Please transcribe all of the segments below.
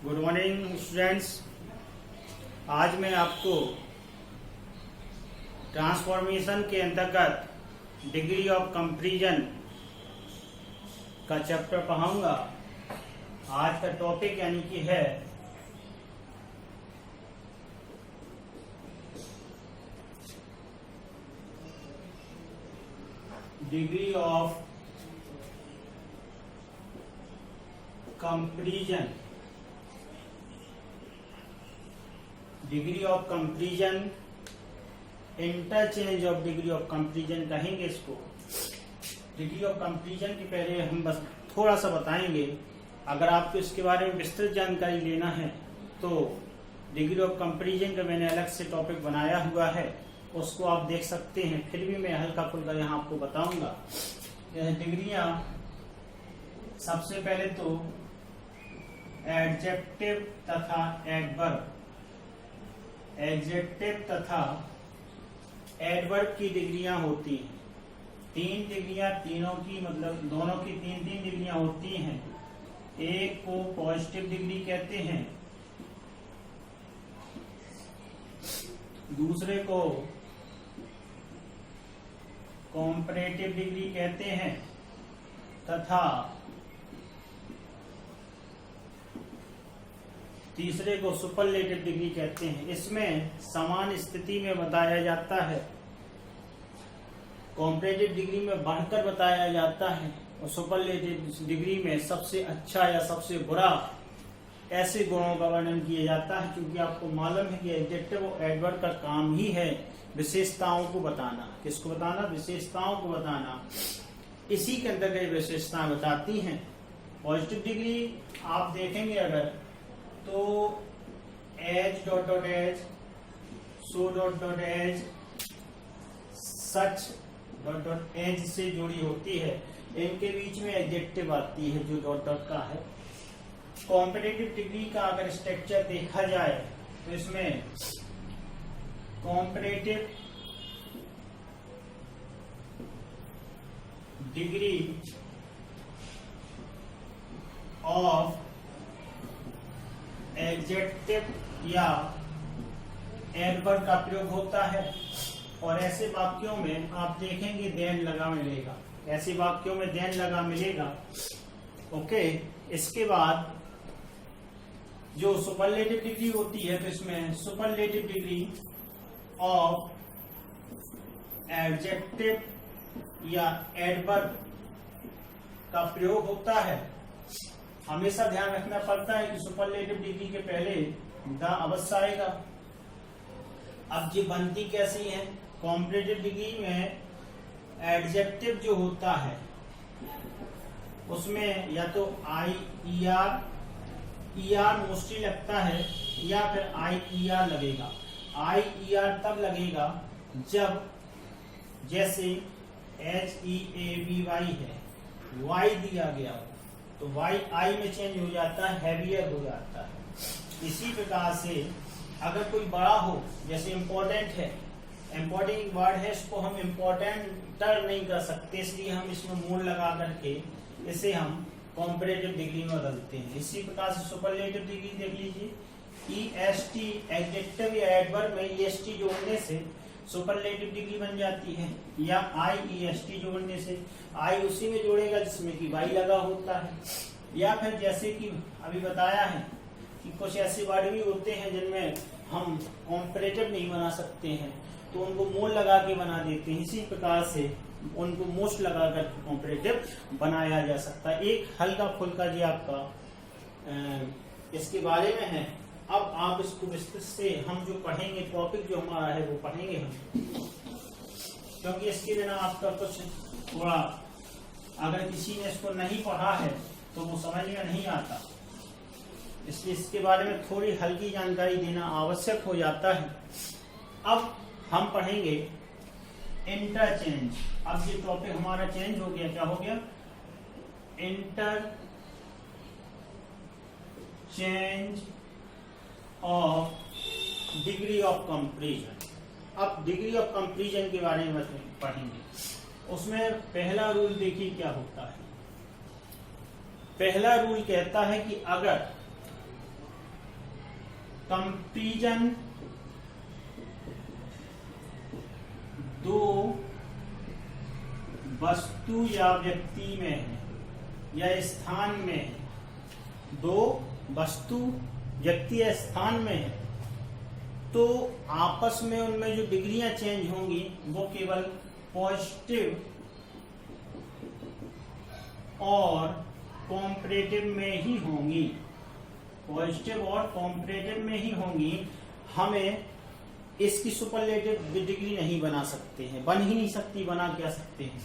Good morning students. आज मैं आपको ट्रांसफॉर्मेशन के अंतर्गत डिग्री ऑफ कंपैरिजन का चैप्टर पढ़ाऊंगा। आज का टॉपिक यानी कि है degree of comparison. Degree of comparison, interchange of degree of comparison कहेंगे इसको। डिग्री ऑफ कंपैरिजन के पहले हम बस थोड़ा सा बताएंगे। अगर आपको इसके बारे में विस्तृत जानकारी लेना है तो डिग्री ऑफ कंपैरिजन का मैंने अलग से टॉपिक बनाया हुआ है, उसको आप देख सकते हैं। फिर भी मैं हल्का फुल्का यहाँ आपको बताऊंगा। डिग्रियां सबसे पहले तो एडजेक्टिव तथा एडवर्ब, एडजेक्टिव तथा एडवर्ब की डिग्रियां होती हैं। तीन डिग्रियां, तीनों की मतलब दोनों की तीन तीन डिग्रियां होती हैं। एक को पॉजिटिव डिग्री कहते हैं, दूसरे को कॉम्परेटिव डिग्री कहते हैं तथा तीसरे को सुपरलेटिव डिग्री कहते हैं। इसमें समान स्थिति में बताया जाता है, कॉम्परेटिव डिग्री में बढ़कर बताया जाता है और सुपरलेटिव डिग्री में सबसे अच्छा या सबसे बुरा ऐसे गुणों का वर्णन किया जाता है। क्योंकि आपको मालूम है कि एडजेक्टिव और एडवर्ब का काम ही है विशेषताओं को बताना। किसको बताना? विशेषताओं को बताना। इसी के अंतर्गत विशेषताएं बताती हैं। पॉजिटिव डिग्री आप देखेंगे अगर तो as dot dot as, so dot dot as, such dot dot as से जुड़ी होती है। इनके बीच में एडजेक्टिव आती है जो डॉट डॉट का है। कॉम्परेटिव डिग्री का अगर स्ट्रक्चर देखा जाए तो इसमें कॉम्परेटिव डिग्री ऑफ एडजेक्टिव या एडवर्ब का प्रयोग होता है और ऐसे वाक्यों में आप देखेंगे देन लगा मिलेगा। ऐसे वाक्यों में देन लगा मिलेगा। ओके, इसके बाद जो सुपरलेटिव डिग्री होती है तो इसमें सुपरलेटिव डिग्री ऑफ एडजेक्टिव या एडवर्ब का प्रयोग होता है। हमेशा ध्यान रखना पड़ता है कि सुपरलेटिव डिग्री के पहले द अवश्य आएगा। अब ये बनती कैसी है? कॉम्परेटिव डिग्री में एडजेक्टिव जो होता है उसमें या तो आई ई आर मोस्टली लगता है या फिर आई ई आर लगेगा। आई ई आर तब लगेगा जब जैसे H E A B Y है, वाई दिया गया हो तो वाई आई में चेंज हो जाता है, हैवियर हो जाता है। इसी प्रकार से अगर कोई बड़ा हो, जैसे इम्पोर्टेंट है, इम्पोर्टेंट वर्ड है, इसको हम इम्पोर्टेंटर नहीं कर सकते, इसलिए हम इसमें मूल लगा करके इसे हम कॉम्परेटिव डिग्री में बदलते हैं। इसी प्रकार से सुपरलेटिव डिग्री देख लीजिए। ई एस टी एडजेक्टिव या एडवर्ब में ई एस टी जोड़ने से सुपरलेटिव डिग्री बन जाती है, या आई ई एस टी जोड़ने से आई उसी में जोड़ेगा जिसमें कि वाई लगा होता है। या फिर जैसे कि अभी बताया है कि कुछ ऐसे वर्ड भी होते हैं जिनमें हम कॉम्परेटिव नहीं बना सकते हैं तो उनको मोल लगा के बना देते हैं। इसी प्रकार से उनको मोस्ट लगा कर कॉम्परेटिव बनाया जा सकता है। एक हल्का फुल्का जी आपका इसके बारे में है। अब आप इसको विस्तृत से हम जो पढ़ेंगे, टॉपिक जो हमारा है वो पढ़ेंगे हम, क्योंकि इसके बिना आपका कुछ थोड़ा अगर किसी ने इसको नहीं पढ़ा है तो वो समझ में नहीं आता। इसलिए इसके बारे में थोड़ी हल्की जानकारी देना आवश्यक हो जाता है। अब हम पढ़ेंगे इंटरचेंज। अब ये टॉपिक हमारा चेंज हो गया। क्या हो गया? Interchange of degree of comparison. अब डिग्री ऑफ कंपैरिजन के बारे में पढ़ेंगे। उसमें पहला रूल देखिए क्या होता है। पहला रूल कहता है कि अगर कंपैरिजन दो वस्तु या व्यक्ति में है या स्थान में है, दो वस्तु व्यक्ति या स्थान में है, तो आपस में उनमें जो डिग्रियां चेंज होंगी वो केवल पॉजिटिव और कॉम्परेटिव में ही होंगी, पॉजिटिव और कॉम्परेटिव में ही होंगी। हमें इसकी सुपरलेटिव डिग्री नहीं बना सकते हैं, बन ही नहीं सकती, बना क्या सकते हैं।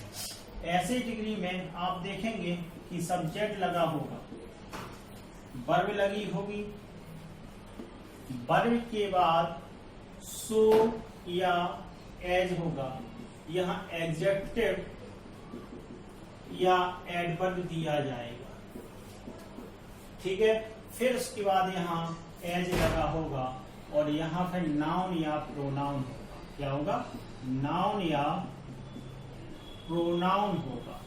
ऐसे डिग्री में आप देखेंगे कि सब्जेक्ट लगा होगा, वर्ब लगी होगी, वर्ब के बाद सो या एज होगा, यहाँ एडजेक्टिव या एडवर्ब दिया जाएगा, ठीक है। फिर उसके बाद यहाँ एज लगा होगा और यहाँ फिर नाउन या प्रोनाउन होगा। क्या होगा? नाउन या प्रोनाउन होगा।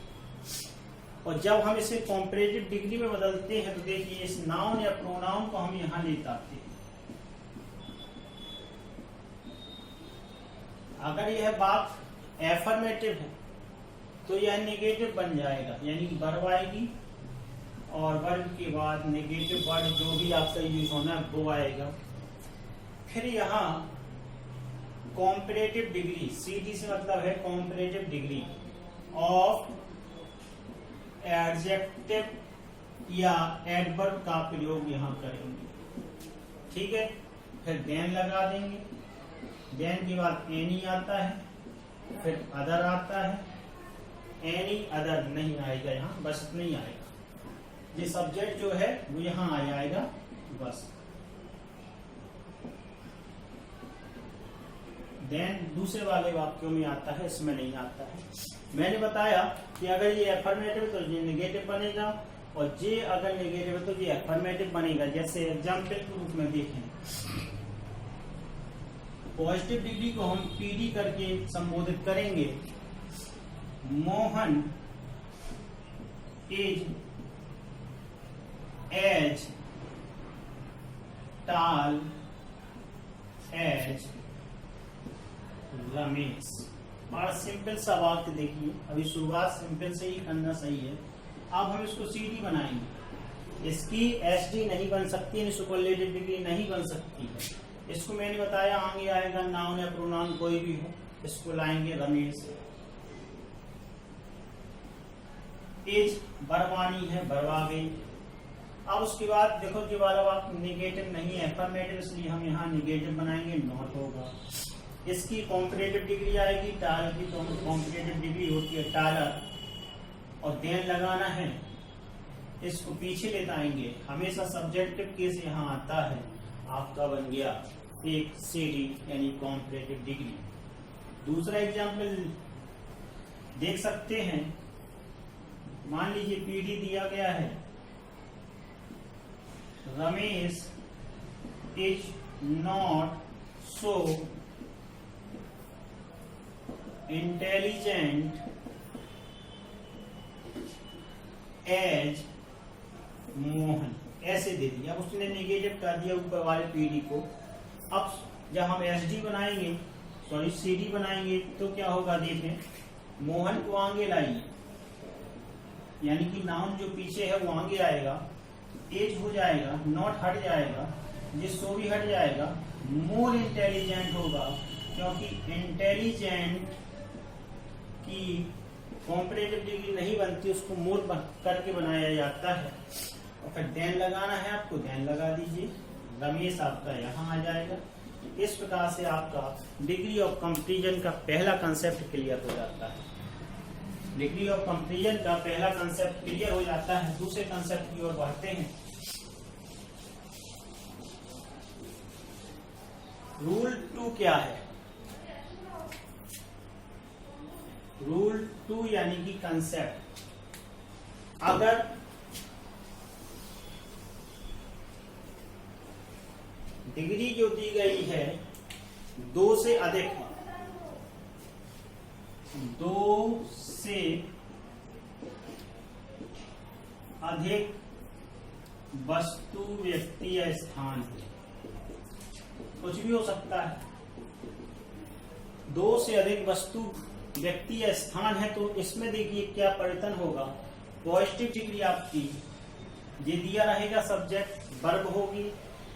और जब हम इसे कॉम्परेटिव डिग्री में बदलते हैं तो देखिए इस नाउन या प्रोनाउन को हम यहाँ लेते आते हैं। अगर यह बात एफर्मेटिव है तो यह नेगेटिव बन जाएगा, यानी कि वर्ब आएगी और वर्ब के बाद नेगेटिव वर्ड जो भी आपका यूज होना है वो आएगा। फिर यहाँ कॉम्परेटिव डिग्री, सीडी से मतलब है कॉम्परेटिव डिग्री ऑफ एडजेक्टिव या एडवर्ब का प्रयोग यहाँ करेंगे, ठीक है। फिर देन लगा देंगे, देन के बाद एनी आता है, फिर अदर आता है, एनी अदर नहीं आएगा यहाँ, बस इतना ही आएगा। ये सब्जेक्ट जो है वो यहाँ आ जाएगा बस। देन दूसरे वाले वाक्यों में आता है, इसमें नहीं आता है। मैंने बताया कि अगर ये एफर्मेटिव है तो ये नेगेटिव बनेगा और ये अगर नेगेटिव है तो ये एफर्मेटिव बनेगा। जैसे एग्जाम्पल के रूप में देखें, पॉजिटिव डिग्री को हम पीडी करके संबोधित करेंगे। मोहन इज एज टाल एज रमेश। बड़ा सिंपल सा वाक्य देखिए, अभी शुरुआत सिंपल से ही करना सही है। अब हम इसको सीडी बनाएंगे, इसकी एसडी नहीं बन सकती, सुपरलेटिव डिग्री नहीं बन सकती है। इसको मैंने बताया आगे आएगा नाउन या प्रोनाउन कोई भी हो, इसको लाएंगे रमेश। एज बरवानी है, बरवा गई। अब उसके बाद देखो जो वाला वाक्य नेगेटिव नहीं है, एफर्मेटिव, इसलिए हम यहाँ नेगेटिव बनाएंगे, नॉट होगा। इसकी कॉम्परेटिव डिग्री आएगी टाल की, तो कॉम्परेटिव डिग्री होती है टालर और देन लगाना है, इसको पीछे लेते आएंगे। हमेशा सब्जेक्टिव केस यहाँ आता है, आपका बन गया एक सीडी यानी कॉम्परेटिव डिग्री। दूसरा एग्जाम्पल देख सकते हैं, मान लीजिए पीडी दिया गया है, Ramesh is not so intelligent as Mohan, ऐसे दे दिया। अब उसने नेगेटिव कर दिया ऊपर वाले पीडी को। अब जब हम एसडी बनाएंगे, सॉरी सीडी बनाएंगे, तो क्या होगा देखें, मोहन को आगे लाइए, यानी कि नाउन जो पीछे है वो आगे आएगा, एज हो जाएगा, नॉट हट जाएगा, जिस सो भी हट जाएगा, मोर इंटेलिजेंट होगा, क्योंकि इंटेलिजेंट की कॉम्परेटिव डिग्री नहीं बनती, उसको मोर करके बनाया जाता है। और फिर देन लगाना है आपको, देन लगा दीजिए, रमेश आपका यहाँ आ जाएगा। इस प्रकार से आपका डिग्री ऑफ कंपैरिजन का पहला कंसेप्ट क्लियर हो जाता है। डिग्री ऑफ कंपैरिजन का पहला कंसेप्ट क्लियर हो जाता है। दूसरे कंसेप्ट की ओर बढ़ते हैं। रूल 2 क्या है? रूल 2 यानी कि कंसेप्ट, अगर डिग्री जो दी गई है 2 से अधिक, 2 से अधिक वस्तु व्यक्ति या स्थान है, कुछ भी हो सकता है। दो से अधिक वस्तु, व्यक्ति या स्थान है तो इसमें देखिए क्या परिवर्तन होगा। पॉजिटिव डिग्री आपकी ये दिया रहेगा, सब्जेक्ट वर्ब होगी,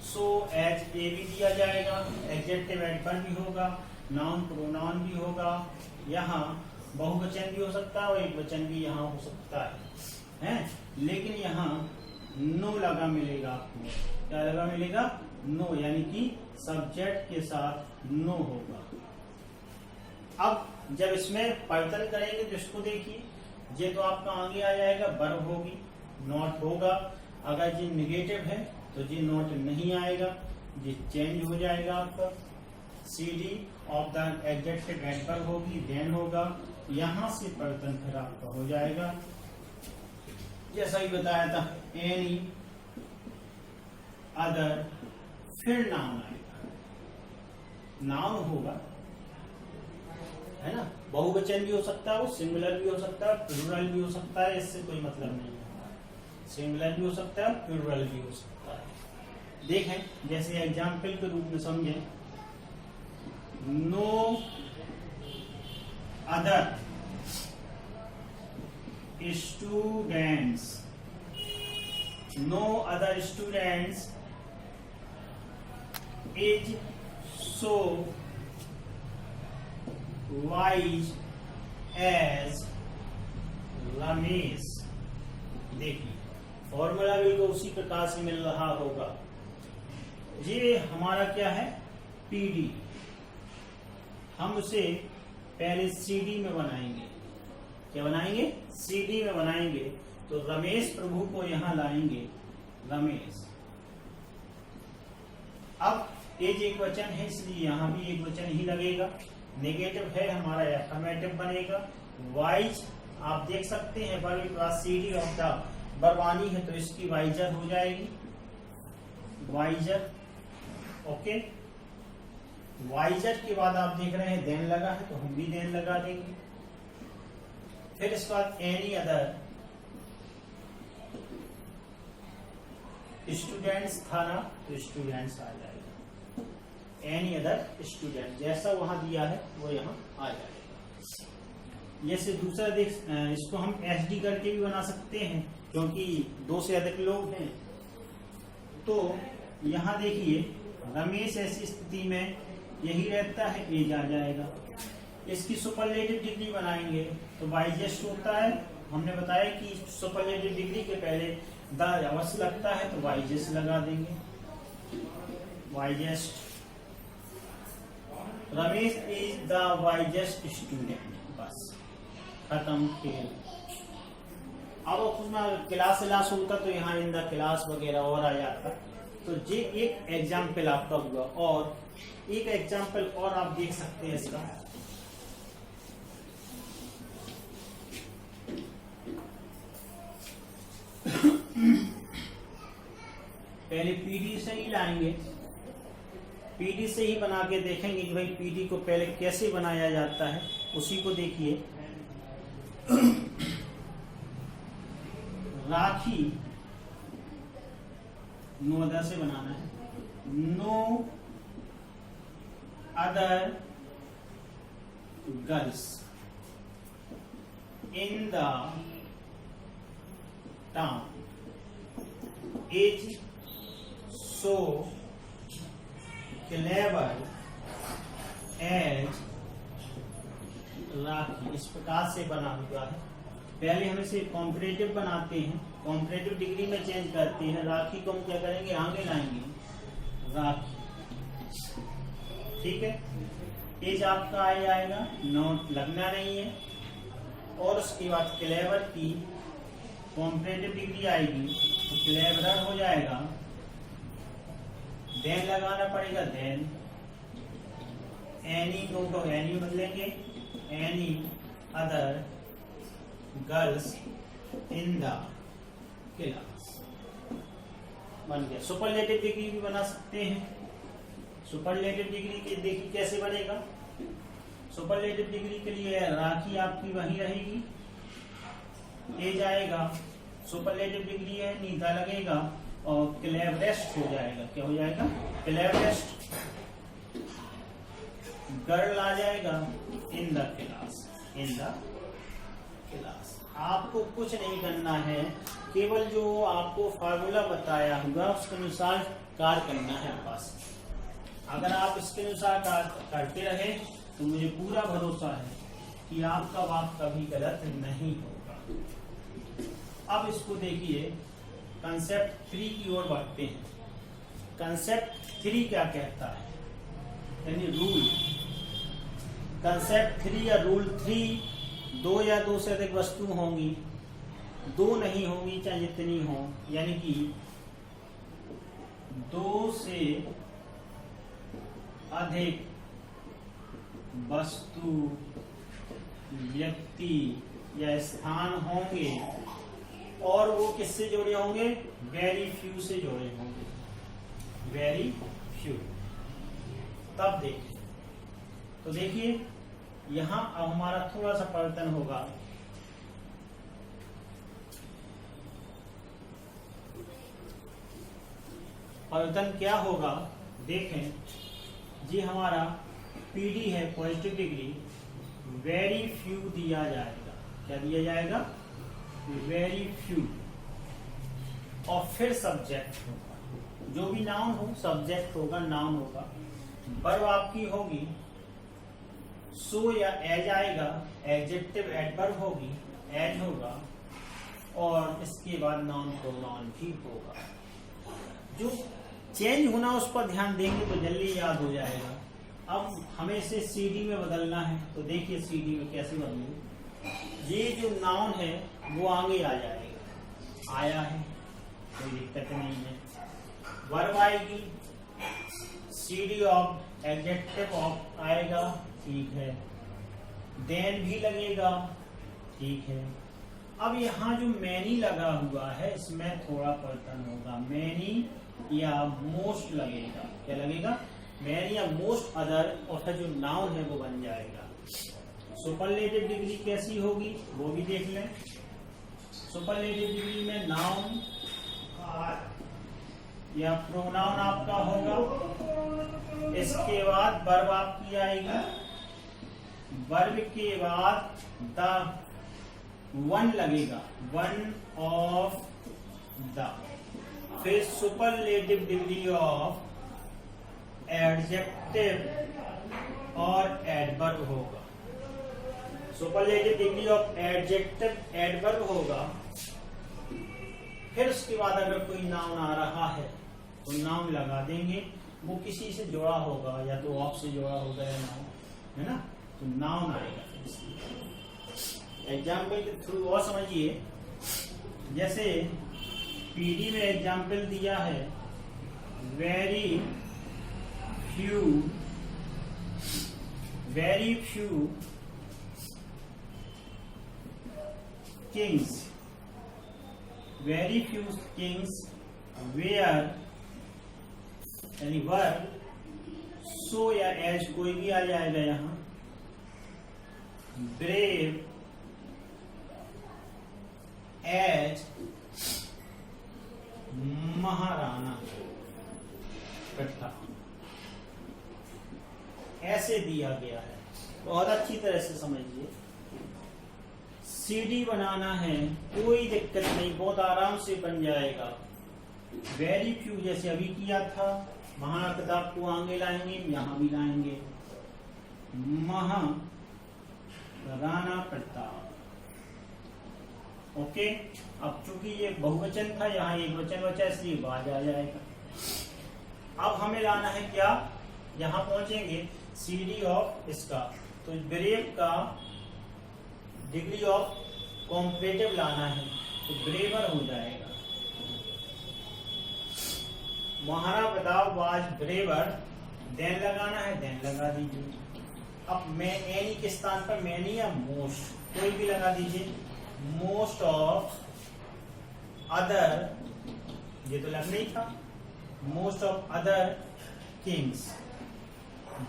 सो एज ए भी दिया जाएगा, एडजेक्टिव एडवर्ब भी होगा, नाउन प्रोनाउन भी होगा, यहाँ बहुवचन भी हो सकता है और एक वचन भी यहाँ हो सकता है, लेकिन यहाँ नो लगा मिलेगा आपको। क्या लगा मिलेगा? नो, यानी कि सब्जेक्ट के साथ नो होगा। अब जब इसमें परिवर्तन करेंगे तो इसको देखिए, ये तो आपका आगे आ जाएगा, वर्ब होगी, नॉट होगा। अगर ये निगेटिव है तो ये नॉट नहीं आएगा, ये चेंज हो जाएगा आपका। CD of the adjective adverb होगी, देन होगा, यहां से परिवर्तन फिर आपका हो जाएगा जैसा ही बताया था, एनी अदर, फिर नाउन आएगा, नाउन होगा, है ना। बहुवचन भी हो सकता है, वो सिंगुलर भी हो सकता है, प्लूरल भी हो सकता है, इससे कोई मतलब नहीं है। सिंगुलर भी हो सकता है, प्लूरल भी हो सकता है। देखें, जैसे एग्जाम्पल के रूप में समझें, no other students, no other students is so wise as Ramesh. देखिए फॉर्मूला बिल्कुल उसी प्रकार से मिल रहा होगा। ये हमारा क्या है? PD। हम उसे पहले CD में बनाएंगे। क्या बनाएंगे? CD में बनाएंगे। तो रमेश प्रभु को यहां लाएंगे, रमेश। अब एज एक वचन है इसलिए यहां भी एक वचन ही लगेगा। नेगेटिव है हमारा, एफर्मेटिव बनेगा। वाइज आप देख सकते हैं, वर्ब के बाद CD ऑफ द बरवानी है तो इसकी वाइजर हो जाएगी, वाइजर। ओके, वाइजर के बाद आप देख रहे हैं देन लगा है तो हम भी देन लगा देंगे। फिर इसके बाद एनी अदर स्टूडेंट्स था ना, तो स्टूडेंट्स आ जाएगा। एनी अदर स्टूडेंट जैसा वहां दिया है वो यहाँ आ जाएगा। जैसे दूसरा देख, इसको हम SD करके भी बना सकते हैं क्योंकि दो से अधिक लोग हैं। तो यहाँ देखिए रमेश ऐसी स्थिति में यही रहता है, एज आ जाएगा। इसकी सुपरलेटिव डिग्री बनाएंगे तो वाइजेस्ट होता है। हमने बताया कि सुपरलेटिव डिग्री के पहले द अवश्य लगता है तो वाइजेस्ट लगा देंगे, wisest. Ramesh is the wisest student, बस खत्म, खेल। अब उसमें क्लास होता तो यहाँ इन द क्लास वगैरह और आ जाता। तो ये एक एग्जाम्पल आपका हुआ, और एक एग्जाम्पल और आप देख सकते हैं इसका। पहले PD से ही लाएंगे, PD से ही बना के देखेंगे कि भाई PD को पहले कैसे बनाया जाता है, उसी को देखिए। राखी नो अदर से बनाना है, no other girls in the town is so clever as Rakhi. इस प्रकार से बना हुआ है। पहले हम इसे कॉम्परेटिव बनाते हैं, कॉम्परेटिव डिग्री में चेंज करते हैं। राखी को हम क्या करेंगे? आगे लाएंगे, राखी। ठीक है, एज आपका आ जाएगा, नोट लगना नहीं है। और उसके बाद क्लेवर की कॉम्परेटिव डिग्री आएगी तो क्लेवरर हो जाएगा, देन लगाना पड़ेगा, देन। एनी को तो एनी बदलेंगे, any other girls in the class, बन गया। सुपरलेटिव डिग्री भी बना सकते हैं। सुपरलेटिव डिग्री के देखिए कैसे बनेगा। सुपरलेटिव डिग्री के लिए राखी आपकी वही रहेगी, ए जाएगा। सुपरलेटिव डिग्री है, नीता लगेगा, और क्लेवरेस्ट हो जाएगा। क्या हो जाएगा? क्लेवरेस्ट। गर्ल आ जाएगा in the class. In the class. आपको कुछ नहीं करना है, केवल जो आपको फार्मूला बताया होगा उसके अनुसार कार्य करना है बस। अगर आप इसके अनुसार कार्य करते रहे तो मुझे पूरा भरोसा है कि आपका वाक्य कभी गलत नहीं होगा। अब इसको देखिए, कंसेप्ट 3 की ओर बढ़ते हैं। कंसेप्ट 3 क्या कहता है, यानी रूल। कंसेप्ट 3 या रूल 3, 2 या 2 से अधिक वस्तु होंगी, 2 नहीं होंगी चाहे जितनी हो, यानी कि 2 से अधिक वस्तु, व्यक्ति या स्थान होंगे और वो किससे जुड़े होंगे? वेरी फ्यू से जुड़े होंगे। Very few. तब देखिए, तो देखिए यहां अब हमारा थोड़ा सा परिवर्तन होगा। परिवर्तन क्या होगा देखें जी। हमारा पीडी है पॉजिटिव डिग्री, वेरी फ्यू दिया जाएगा। क्या दिया जाएगा? Very few. और फिर सब्जेक्ट होगा, जो भी नाउन हो सब्जेक्ट होगा, नाउन होगा। वर्ब आपकी होगी सो या एज आएगा, एडजेक्टिव एडवर्ब होगी, एज होगा, और इसके बाद नाउन प्रोनाउन भी होगा। जो चेंज होना उस पर ध्यान देंगे तो जल्दी याद हो जाएगा। अब हमें इसे सीडी में बदलना है, तो देखिए सीडी में कैसे बदलेंगे। ये जो नाउन है वो आगे आ जाएगा, आया है, कोई दिक्कत नहीं है। वर्ब आएगी, सीडी ऑफ, एडजेक्टिव ऑफ आएगा, ठीक है। देन भी लगेगा, ठीक है। अब यहाँ जो मैनी लगा हुआ है इसमें थोड़ा परिवर्तन होगा। मैनी या मोस्ट लगेगा। क्या लगेगा? मैनी या मोस्ट अदर, और फिर जो नाउन है वो बन जाएगा। सुपरलेटिव डिग्री कैसी होगी वो भी देख लें। सुपरलेटिव डिग्री में नाउन या प्रोनाउन आपका होगा, इसके बाद वर्ब आपकी आएगी, वर्ब के बाद द वन लगेगा, वन ऑफ द, फिर सुपरलेटिव डिग्री ऑफ एडजेक्टिव और एडवर्ब होगा। Superlative degree of adjective adverb होगा। फिर उसके बाद अगर कोई नाउन आ रहा है तो नाउन लगा देंगे, वो किसी से जुड़ा होगा, या तो ऑफ से जुड़ा होगा या नाउन, है ना, तो नाउन आएगा। एग्जाम्पल के थ्रू और समझिए, जैसे पीडी में एग्जाम्पल दिया है, very few kings, very few kings were, यानी वर्ब सो या एज कोई भी आ जाएगा यहां, ब्रेव एज महाराणा प्रताप, ऐसे दिया गया है। बहुत अच्छी तरह से समझिए। सीडी बनाना है, कोई दिक्कत नहीं, बहुत आराम से बन जाएगा। वेरी फ्यू जैसे अभी किया था, महाराणा प्रताप को आगे लाएंगे, यहां भी लाएंगे, महाराणा प्रताप। ओके। अब चूंकि ये बहुवचन था, यहाँ एक वचन बचा, इसलिए बाज आ जाएगा। अब हमें लाना है क्या, यहां पहुंचेंगे सीडी ऑफ इसका, तो ब्रेव का डिग्री ऑफ कॉम्परेटिव लाना है, तो ब्रेवर हो जाएगा। Maharana Pratap was braver, then लगाना है, देन लगा दीजिए। अब मैं एनी के स्थान पर मैनी या मोस्ट कोई भी लगा दीजिए। मोस्ट ऑफ अदर, ये तो लगना ही था, मोस्ट ऑफ अदर किंग्स,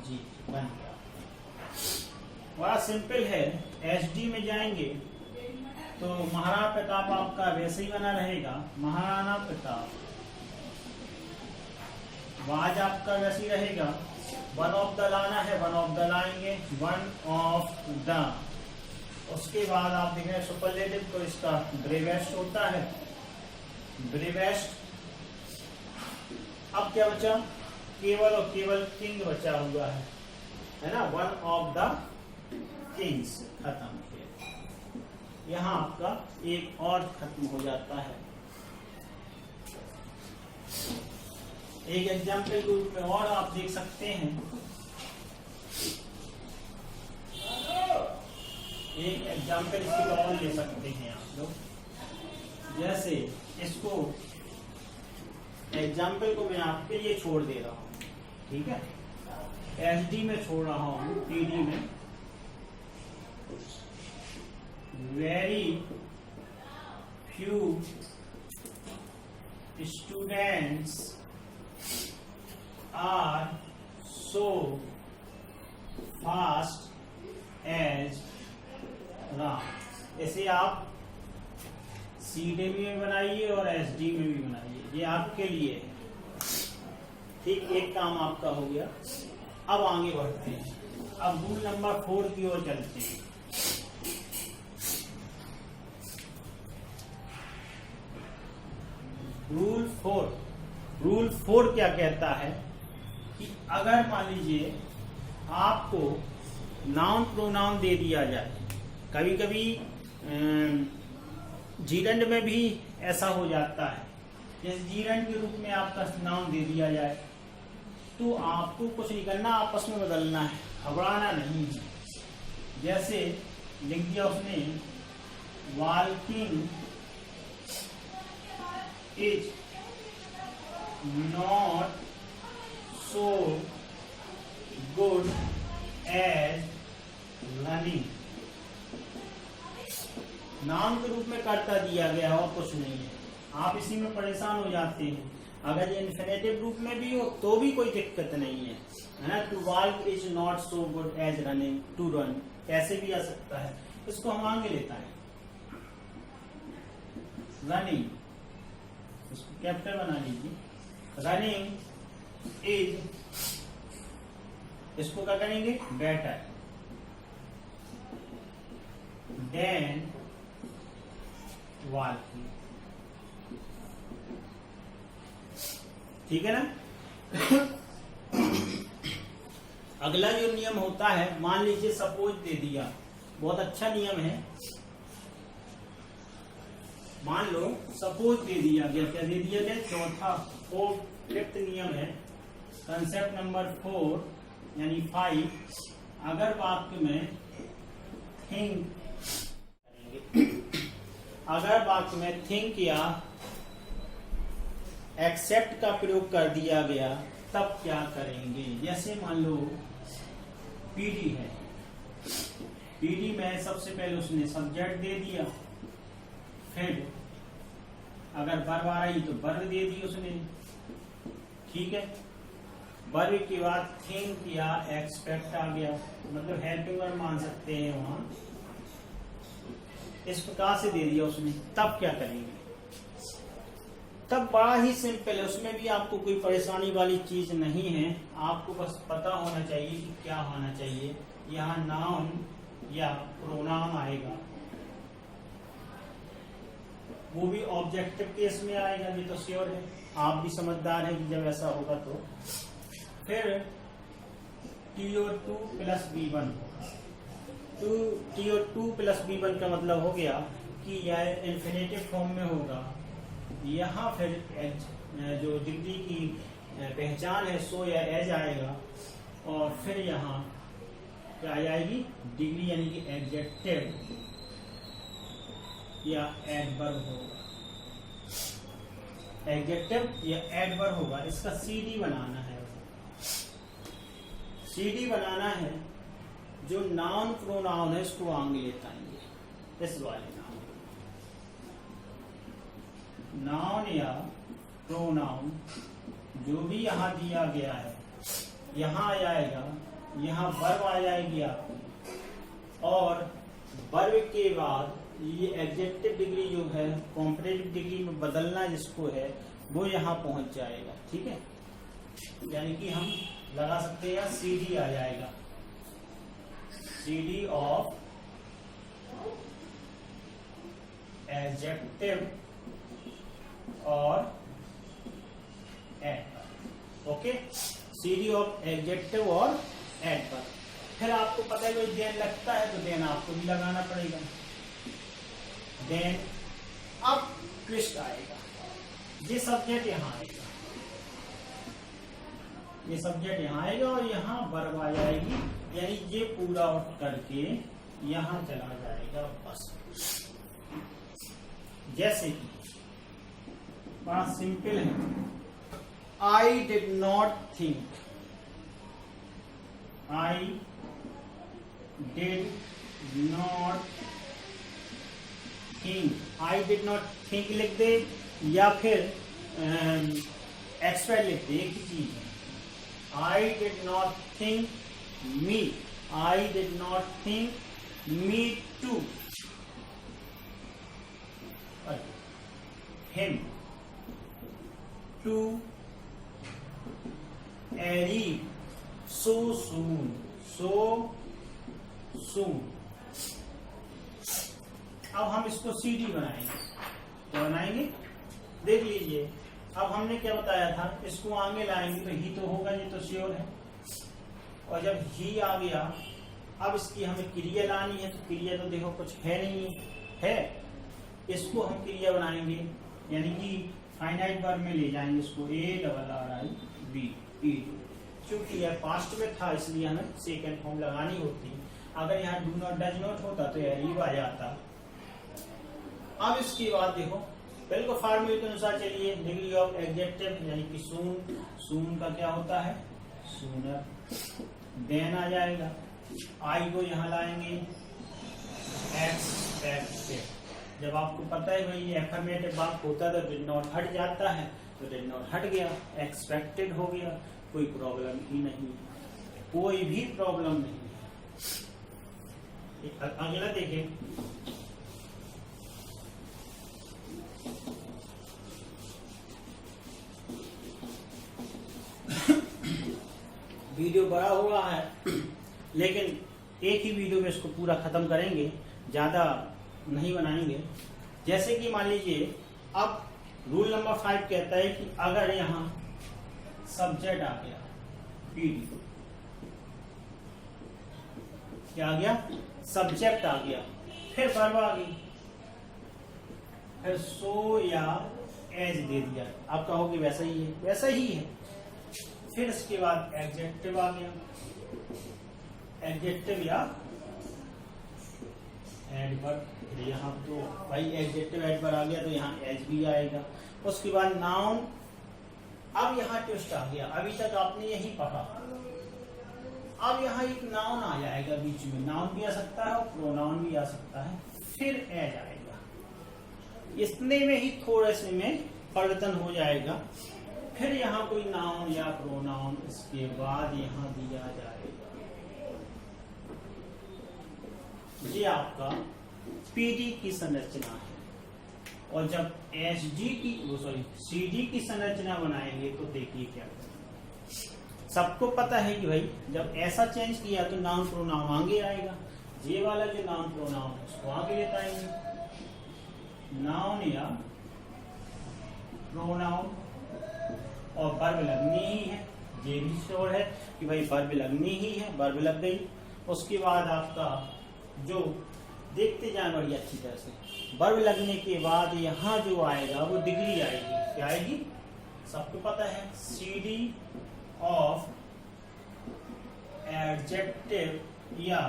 जी बन गया। बड़ा सिंपल है। एसडी में जाएंगे तो महाराणा प्रताप आपका वैसे ही बना रहेगा, महाराणा प्रताप, वाज आपका वैसे ही रहेगा, वन ऑफ द लाना है, वन ऑफ द लाएंगे, वन ऑफ द। उसके बाद आप देख रहे हैं सुपरलेटिव, तो इसका ब्रेवेस्ट होता है, ब्रेवेस्ट। अब क्या बचा, केवल और केवल किंग बचा हुआ है ना, वन ऑफ द किंग्स खत्म किया। यहां आपका एक और खत्म हो जाता है। एक एग्जाम्पल के रूप में और आप देख सकते हैं, एक एग्जाम्पल इसकी और ले सकते हैं आप लोग। जैसे इसको एग्जाम्पल को मैं आपके लिए छोड़ दे रहा हूं, ठीक है, एसडी में छोड़ रहा हूं, टीडी में। Very few students are so fast as Ram. ऐसे आप सीडीबी में बनाइए और एसडी में भी बनाइए, ये आपके लिए है। ठीक, एक काम आपका हो गया। अब आगे बढ़ते हैं, अब रूल नंबर 4 की ओर चलते हैं। रूल 4 क्या कहता है कि अगर मान लीजिए आपको नाउन प्रोनाउन दे दिया जाए, कभी कभी जीरंड में भी ऐसा हो जाता है, जैसे जीरंड के रूप में आपका नाउन दे दिया जाए, तो आपको कुछ नहीं करना, आपस में बदलना है, घबराना नहीं है। जैसे लिख दिया उसने, walking is not so good as running. नाम के रूप में कर्ता दिया गया और कुछ नहीं है, आप इसी में परेशान हो जाते हैं। अगर ये इन्फिनेटिव रूप में भी हो तो भी कोई दिक्कत नहीं है ना। To walk is not so good as running, to run ऐसे भी आ सकता है। इसको हम आगे लेता है, रनिंग, इसको कैपिटल बना लीजिए। रनिंग इज, इसको क्या करेंगे, बेटर देन वॉकिंग। ठीक है ना। अगला जो नियम होता है, मान लीजिए सपोज दे दिया, बहुत अच्छा नियम है। मान लो सपोज दे दिया गया, क्या दे दिया गया, चौथा 5th नियम है, कंसेप्ट नंबर 4 यानी 5। अगर वाक्य में थिंक करेंगे, अगर वाक्य में थिंक या एक्सेप्ट का प्रयोग कर दिया गया, तब क्या करेंगे। जैसे मान लो पीडी है, पीडी में सबसे पहले उसने सब्जेक्ट दे दिया, फिर अगर वर्ब आ रही तो वर्ब दे दी उसने, ठीक है। वर्ब के बाद थिंक या एक्सपेक्ट आ गया, मतलब हेल्पिंग वर्ब मान सकते हैं वहां, इस प्रकार से दे दिया उसने। तब क्या करेंगे, तब बड़ा ही सिंपल है, उसमें भी आपको कोई परेशानी वाली चीज नहीं है। आपको बस पता होना चाहिए कि क्या होना चाहिए। यहाँ नाउन या प्रोनाउन आएगा, वो भी ऑब्जेक्टिव केस में आएगा, ये तो श्योर है, आप भी समझदार हैं कि जब ऐसा होगा तो। फिर TO2 + B1, TO2 + B1 का मतलब हो गया कि यह इन्फिनेटिव फॉर्म में होगा। यहाँ फिर जो डिग्री की पहचान है सो या एज आएगा, और फिर यहाँ क्या आ जाएगी, डिग्री यानी कि एडजेक्टिव या एडवर्ब होगा, एडजेक्टिव या एडवर्ब होगा। इसका CD बनाना है, CD बनाना है। जो नाउन प्रोनाउन है इसको आगे लेता है, इस वाले नाउन या प्रोनाउन जो भी यहाँ दिया गया है, यहाँ आ जाएगा, यहाँ वर्ब आ जाएगी आपकी, और वर्ब के बाद ये एडजेक्टिव डिग्री जो है कॉम्परेटिव डिग्री में बदलना जिसको है, वो यहाँ पहुंच जाएगा, ठीक है। यानी कि हम लगा सकते हैं सी डी आ जाएगा, सी डी ऑफ एडजेक्टिव और adverb. Okay, C D of adjective और एडवर्ब। फिर आपको पता है कोई देन लगता है तो देन आपको भी लगाना पड़ेगा। देन अब ट्विस्ट आएगा, ये सब्जेक्ट यहाँ आएगा, ये सब्जेक्ट यहाँ आएगा और यहाँ वर्ब आ जाएगी, यानी ये पूरा आउट करके यहाँ चला जाएगा बस। जैसे कि बड़ा सिंपल है, I did not think, I did not think, I did not think लिख दे या फिर एक्सपेक्ट लिख दे, एक ही चीज है। I did not think me, I did not think me to, him to arrive so soon, so soon। अब हम इसको सीडी बनाएंगे, तो बनाएंगे, देख लीजिए। अब हमने क्या बताया था, इसको आगे लाएंगे तो ही तो होगा, ये तो श्योर है। और जब ही आ गया, अब इसकी हमें क्रिया लानी है, तो क्रिया तो देखो कुछ है नहीं है, इसको हम क्रिया बनाएंगे, यानी कि फाइनाइट वर्ब में ले जाएंगे इसको, ARRIB, चूंकि यह पास्ट में था इसलिए हमें सेकंड फॉर्म लगानी होती। अगर यहाँ डू नॉट डज नॉट होता तो एरीब आ जाता। अब इसके बाद देखो बिल्कुल फार्मूले के अनुसार चलिए, डिग्री ऑफ एडजेक्टिव यानी कि सून, सून का क्या होता है, सूनर। देन आ जाएगा, आई को यहाँ लाएंगे, एक्सपेक्टेड। जब आपको पता है भाई एफर्मेटिव वर्ब होता है तो डिड नॉट हट जाता है, तो डिड नॉट हट गया, एक्सपेक्टेड हो गया, कोई प्रॉब्लम ही नहीं, कोई भी प्रॉब्लम नहीं है। अगला देखें, वीडियो बड़ा हुआ है लेकिन एक ही वीडियो में इसको पूरा खत्म करेंगे, ज्यादा नहीं बनाएंगे। जैसे कि मान लीजिए, अब रूल नंबर 5 कहता है कि अगर यहां सब्जेक्ट आ गया, पीडी क्या आ गया, सब्जेक्ट आ गया, फिर वर्ब आ गई, फिर सो या एज दे दिया, आप कहोगे वैसा ही है, वैसा ही है। फिर इसके बाद एडजेक्टिव आ गया, एडजेक्टिव या एडवर्ब, यहाँ तो भाई एडजेक्टिव एडवर्ब आ गया तो यहाँ एज भी आएगा। उसके बाद नाउन, अब यहाँ ट्विस्ट आ गया, अभी तक आपने यही पढ़ा, अब यहाँ एक नाउन आ जाएगा बीच में, नाउन भी आ सकता है और प्रोनाउन भी आ सकता है, फिर एज आएगा। इतने में ही थोड़े से में परिवर्तन हो जाएगा, फिर यहाँ कोई नाउन या प्रोनाउन, इसके बाद यहाँ दिया जाएगा। ये आपका पीडी की संरचना है। और जब एचडी की सीडी की संरचना बनाएंगे तो देखिए क्या करेंगे। सबको पता है कि भाई जब ऐसा चेंज किया तो नाउन प्रोनाउन आगे आएगा, ये वाला जो नाउन प्रोनाउन है उसको आगे लेता आएंगे, नाउन या प्रोनाउन, और वर्ब लगनी ही है, ये भी श्योर है कि भाई वर्ब लगनी ही है, वर्ब लग गई। उसके बाद आपका जो देखते जाए बड़ी अच्छी तरह से, वर्ब लगने के बाद यहाँ जो आएगा वो डिग्री आएगी, क्या आएगी, सबको पता है, सीडी ऑफ एडजेक्टिव या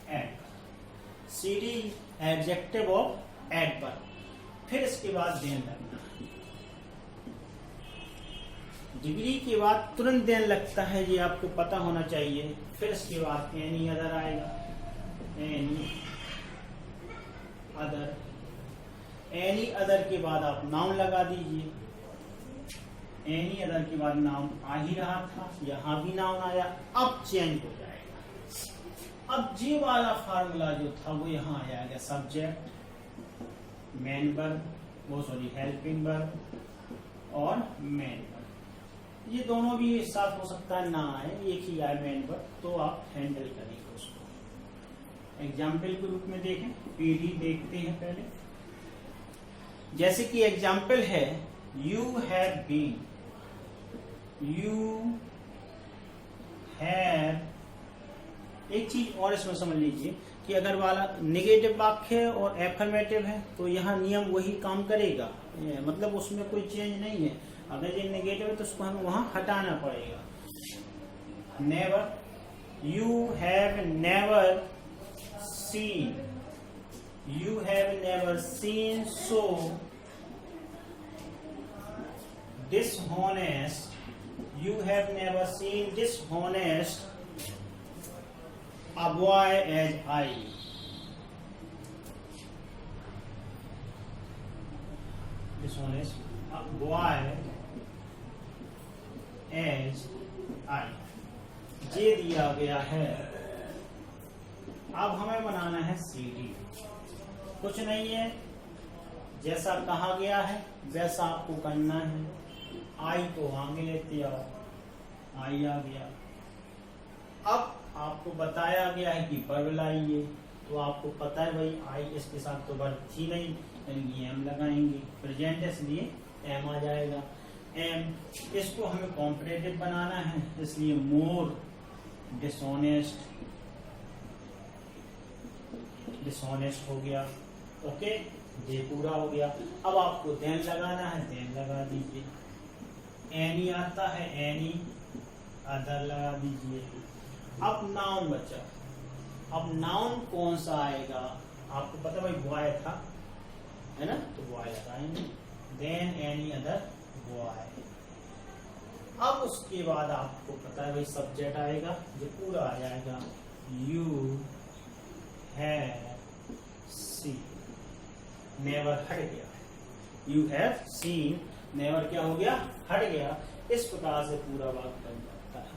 adverb, CD adjective of adverb. फिर इसके बाद देन लगना, डिग्री के बाद तुरंत देन लगता है, ये आपको पता होना चाहिए। फिर इसके बाद एनी अदर आएगा, एनी अदर, एनी अदर के बाद आप नाउन लगा दीजिए, एनी अदर के बाद नाउन आ ही रहा था, यहां भी नाउन आया, अब चेंज हो जाएगा। अब ये वाला फार्मूला जो था वो यहां आ जाएगा, सब्जेक्ट, मेन वर्ब, वो सॉरी हेल्पिंग वर्ब और मेन वर्ब, ये दोनों भी एक साथ हो सकता है, ना आए, एक ही आए मेन वर्ड, तो आप हैंडल करेंगे उसको। एग्जाम्पल के रूप में देखें, पीढ़ी देखते हैं पहले। जैसे कि एग्जाम्पल है you have been, you have. एक चीज और इसमें समझ लीजिए कि अगर वाला निगेटिव वाक्य है और एफर्मेटिव है तो यहाँ नियम वही काम करेगा, मतलब उसमें कोई चेंज नहीं है। अगर ये नेगेटिव है तो उसको हमें वहां हटाना पड़ेगा। Never, you have never seen, you have never seen so dishonest, you have never seen dishonest a boy as I. Dishonest a boy as I. ये दिया गया है। अब हमें बनाना है CD। कुछ नहीं है, जैसा कहा गया है वैसा आपको करना है। आई को आगे लेते आओ, आई आ गया। अब आपको बताया गया है कि वर्ब लाइए, तो आपको पता है भाई आई इसके साथ तो वर्ब थी नहीं, यानी एम लगाएंगे। प्रेजेंट इसलिए एम आ जाएगा। एम, इसको हमें कॉम्परेटिव बनाना है, इसलिए मोर डिसऑनेस्ट, डिसऑनेस्ट हो गया। ओके, ये पूरा हो गया। अब आपको देन लगाना है, देन लगा दीजिए। एनी आता है, एनी, अदर लगा दीजिए। अब नाउन बचा। अब नाउन कौन सा आएगा आपको पता, भाई बॉय था, है ना, तो बॉय लगाएंगे। Then any other boy. अब उसके बाद आपको पता है भाई सब्जेक्ट आएगा, जो पूरा आ जाएगा। यू हैव सीन, नेवर हट गया। यू हैव सीन, नेवर क्या हो गया, हट गया। इस प्रकार से पूरा वाक्य बन जाता है।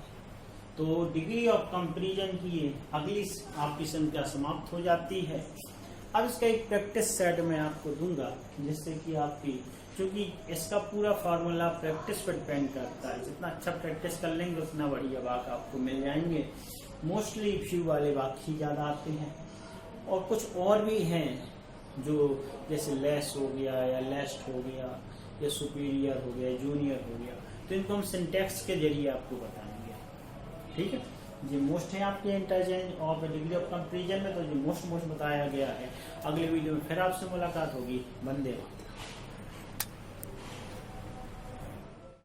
तो डिग्री ऑफ कंपैरिजन की अगली आपकी संख्या समाप्त हो जाती है। अब इसका एक प्रैक्टिस सेट मैं आपको दूंगा, जिससे कि आपकी, क्योंकि इसका पूरा फार्मूला प्रैक्टिस पर डिपेंड करता है। जितना अच्छा प्रैक्टिस कर लेंगे उतना बढ़िया वाक्य आपको मिल जाएंगे। मोस्टली फ्यू वाले वाक्य ही ज्यादा आते हैं, और कुछ और भी हैं जो जैसे लेस हो गया या लेस्ट हो गया या सुपीरियर हो गया, जूनियर हो गया, तो इनको हम सिंटेक्स के जरिए आपको बताएंगे। ठीक है, ये मोस्ट है आपके interchange of degree of comparison में, तो ये मोस्ट बताया गया है। अगले वीडियो में फिर आपसे मुलाकात होगी। वंदे मातरम।